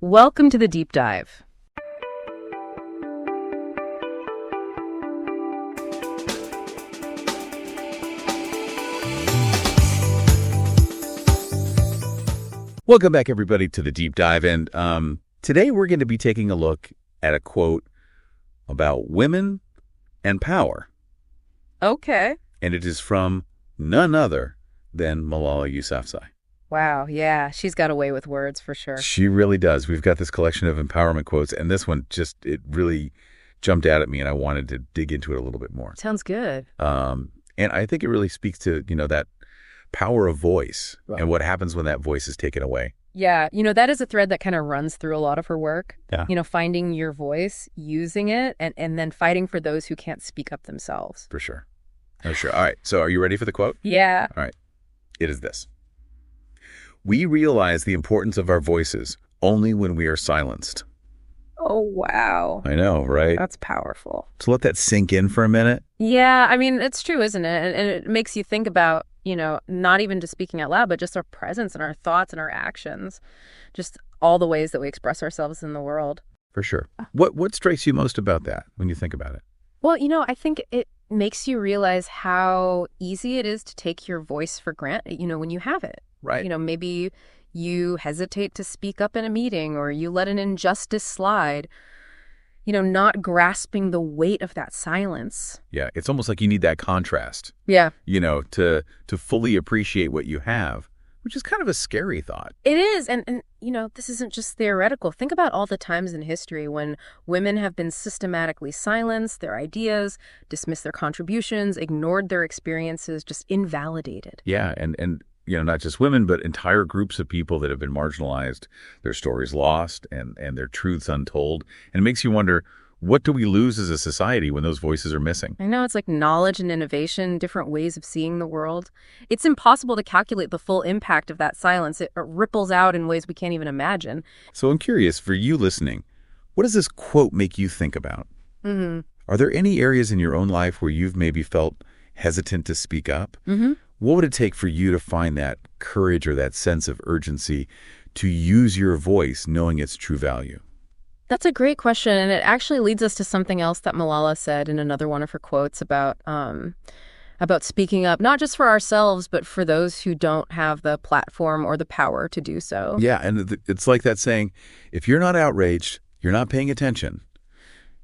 Welcome to the Deep Dive. Welcome back, everybody, to the Deep Dive. And today we're going to be taking a look at a quote about women and power. Okay. And it is from none other than Malala Yousafzai. Wow, yeah, she's got a way with words for sure. She really does. We've got this collection of empowerment quotes, and this one it really jumped out at me, and I wanted to dig into it a little bit more. Sounds good. And I think it really speaks to, that power of voice and what happens when that voice is taken away. Yeah, that is a thread that kind of runs through a lot of her work. Yeah. Finding your voice, using it, and then fighting for those who can't speak up themselves. For sure. Oh, sure. All right. So are you ready for the quote? Yeah. All right. It is this. We realize the importance of our voices only when we are silenced. Oh, wow. I know, right? That's powerful. So let that sink in for a minute. Yeah, I mean, it's true, isn't it? And it makes you think about, not even just speaking out loud, but just our presence and our thoughts and our actions, just all the ways that we express ourselves in the world. For sure. What strikes you most about that when you think about it? Well, I think it makes you realize how easy it is to take your voice for granted, when you have it. Right. Maybe you hesitate to speak up in a meeting or you let an injustice slide, not grasping the weight of that silence. Yeah, it's almost like you need that contrast. Yeah. To fully appreciate what you have, which is kind of a scary thought. It is. And this isn't just theoretical. Think about all the times in history when women have been systematically silenced, their ideas, dismissed their contributions, ignored their experiences, just invalidated. Yeah, and not just women, but entire groups of people that have been marginalized, their stories lost, and their truths untold. And it makes you wonder, what do we lose as a society when those voices are missing? I know, it's like knowledge and innovation, different ways of seeing the world. It's impossible to calculate the full impact of that silence. It ripples out in ways we can't even imagine. So I'm curious, for you listening, what does this quote make you think about? Mm-hmm. Are there any areas in your own life where you've maybe felt hesitant to speak up? Mm-hmm. What would it take for you to find that courage or that sense of urgency to use your voice knowing its true value? That's a great question, and it actually leads us to something else that Malala said in another one of her quotes about speaking up, not just for ourselves, but for those who don't have the platform or the power to do so. Yeah, and it's like that saying, if you're not outraged, you're not paying attention.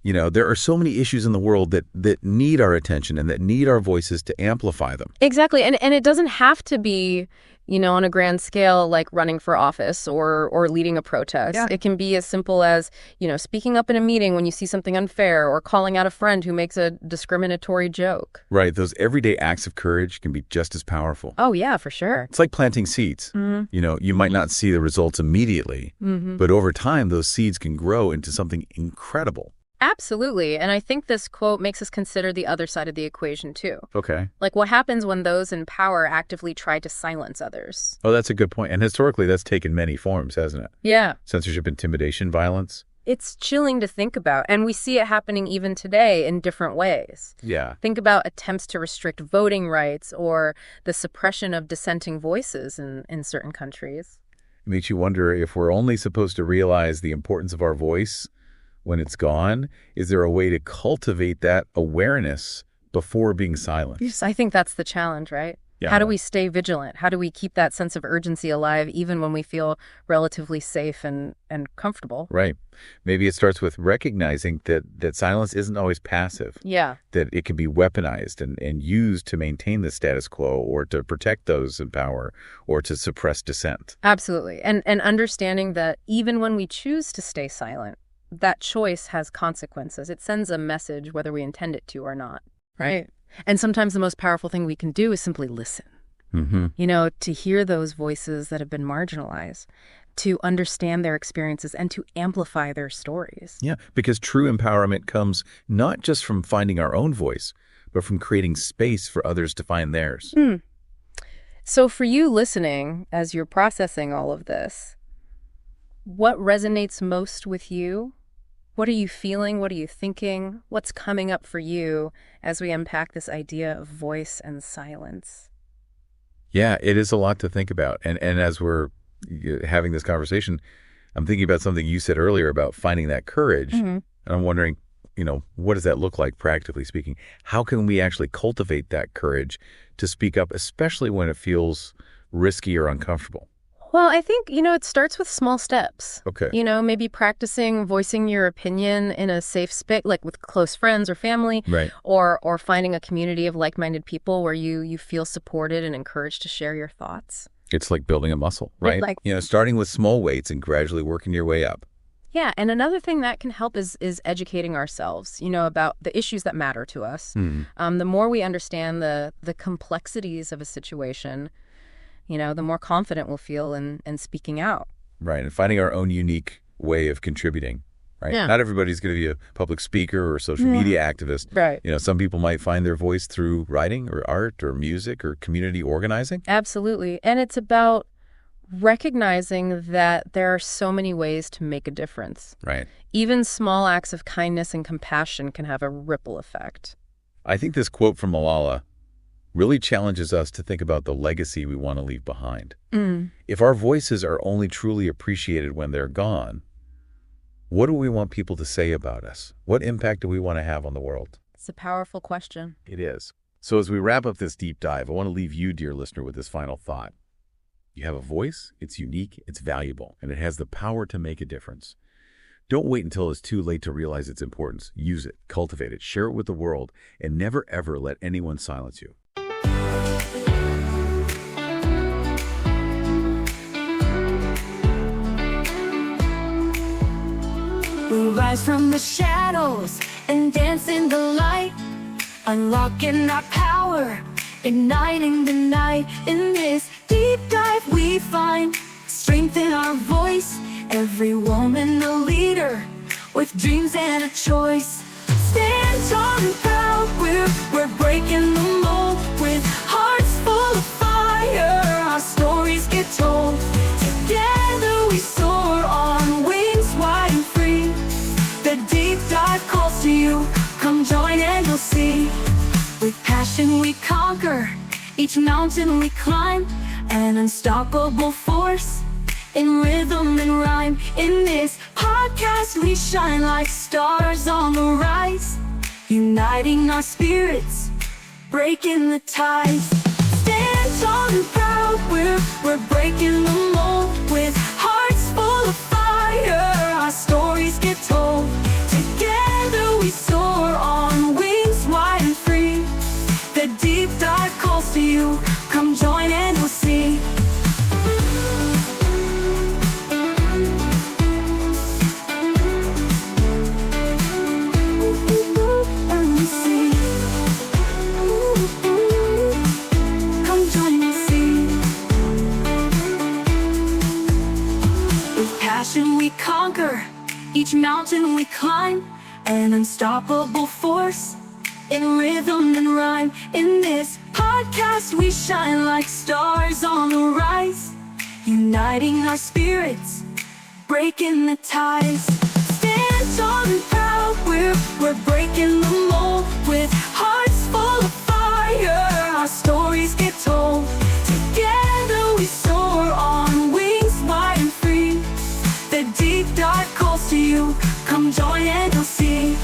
There are so many issues in the world that need our attention and that need our voices to amplify them. Exactly. And it doesn't have to be, on a grand scale, like running for office or leading a protest. Yeah. It can be as simple as, speaking up in a meeting when you see something unfair or calling out a friend who makes a discriminatory joke. Right. Those everyday acts of courage can be just as powerful. Oh, yeah, for sure. It's like planting seeds. Mm-hmm. You might not see the results immediately, Mm-hmm. but over time, those seeds can grow into something incredible. Absolutely. And I think this quote makes us consider the other side of the equation, too. Okay. Like what happens when those in power actively try to silence others? Oh, that's a good point. And historically, that's taken many forms, hasn't it? Yeah. Censorship, intimidation, violence. It's chilling to think about. And we see it happening even today in different ways. Yeah. Think about attempts to restrict voting rights or the suppression of dissenting voices in certain countries. It makes you wonder if we're only supposed to realize the importance of our voice when it's gone. Is there a way to cultivate that awareness before being silenced? Yes, I think that's the challenge, right? Yeah. How do we stay vigilant? How do we keep that sense of urgency alive even when we feel relatively safe and comfortable? Right. Maybe it starts with recognizing that silence isn't always passive. Yeah. That it can be weaponized and used to maintain the status quo or to protect those in power or to suppress dissent. Absolutely. And understanding that even when we choose to stay silent, that choice has consequences. It sends a message whether we intend it to or not. Right. And sometimes the most powerful thing we can do is simply listen. Mm-hmm. To hear those voices that have been marginalized, to understand their experiences and to amplify their stories. Yeah, because true empowerment comes not just from finding our own voice, but from creating space for others to find theirs. So for you listening, as you're processing all of this, what resonates most with you? What are you feeling? What are you thinking? What's coming up for you as we unpack this idea of voice and silence? Yeah, it is a lot to think about. And as we're having this conversation, I'm thinking about something you said earlier about finding that courage. Hmm. And I'm wondering, what does that look like practically speaking? How can we actually cultivate that courage to speak up, especially when it feels risky or uncomfortable? Well, I think, it starts with small steps. Okay. Maybe practicing voicing your opinion in a safe space, like with close friends or family, Right. or finding a community of like-minded people where you feel supported and encouraged to share your thoughts. It's like building a muscle, right? Like, Starting with small weights and gradually working your way up. yeah, and another thing that can help is educating ourselves, about the issues that matter to us. The more we understand the complexities of a situation, the more confident we'll feel in speaking out. Right. And finding our own unique way of contributing, right? Yeah. Not everybody's going to be a public speaker or social media activist. Right. Some people might find their voice through writing or art or music or community organizing. Absolutely. And it's about recognizing that there are so many ways to make a difference. Right. Even small acts of kindness and compassion can have a ripple effect. I think this quote from Malala really challenges us to think about the legacy we want to leave behind. If our voices are only truly appreciated when they're gone, what do we want people to say about us? What impact do we want to have on the world? It's a powerful question. It is. So as we wrap up this deep dive, I want to leave you, dear listener, with this final thought. You have a voice, it's unique, it's valuable, and it has the power to make a difference. Don't wait until it's too late to realize its importance. Use it, cultivate it, share it with the world, and never ever let anyone silence you. We rise from the shadows and dance in the light, unlocking our power, igniting the night. In this deep dive we find strength in our voice, every woman a leader with dreams and a choice. Stand tall and proud, we're breaking the mold, with hearts full of fire, our stories get told. Together we soar on wings wide and free. The deep dive calls to you, come join and you'll see. With passion we conquer, each mountain we climb, an unstoppable force in rhythm and rhyme. In this podcast we shine like stars on the rise, uniting our spirits, breaking the ties. Stand tall and proud, we're breaking the mold, with hearts full of fire, our stories get told. Together we soar on wings wide and free. The deep dive calls to you, come join and we'll see. And we see. Come join and see. With passion we conquer, each mountain we climb, an unstoppable force in rhythm and rhyme. In this podcast we shine like stars on the rise, uniting our spirits, breaking the ties. Stand tall and proud, we're breaking the mold, with hearts full of fire, our stories get told. Together we soar on wings wide and free. The deep dive calls to you, come join and you'll see.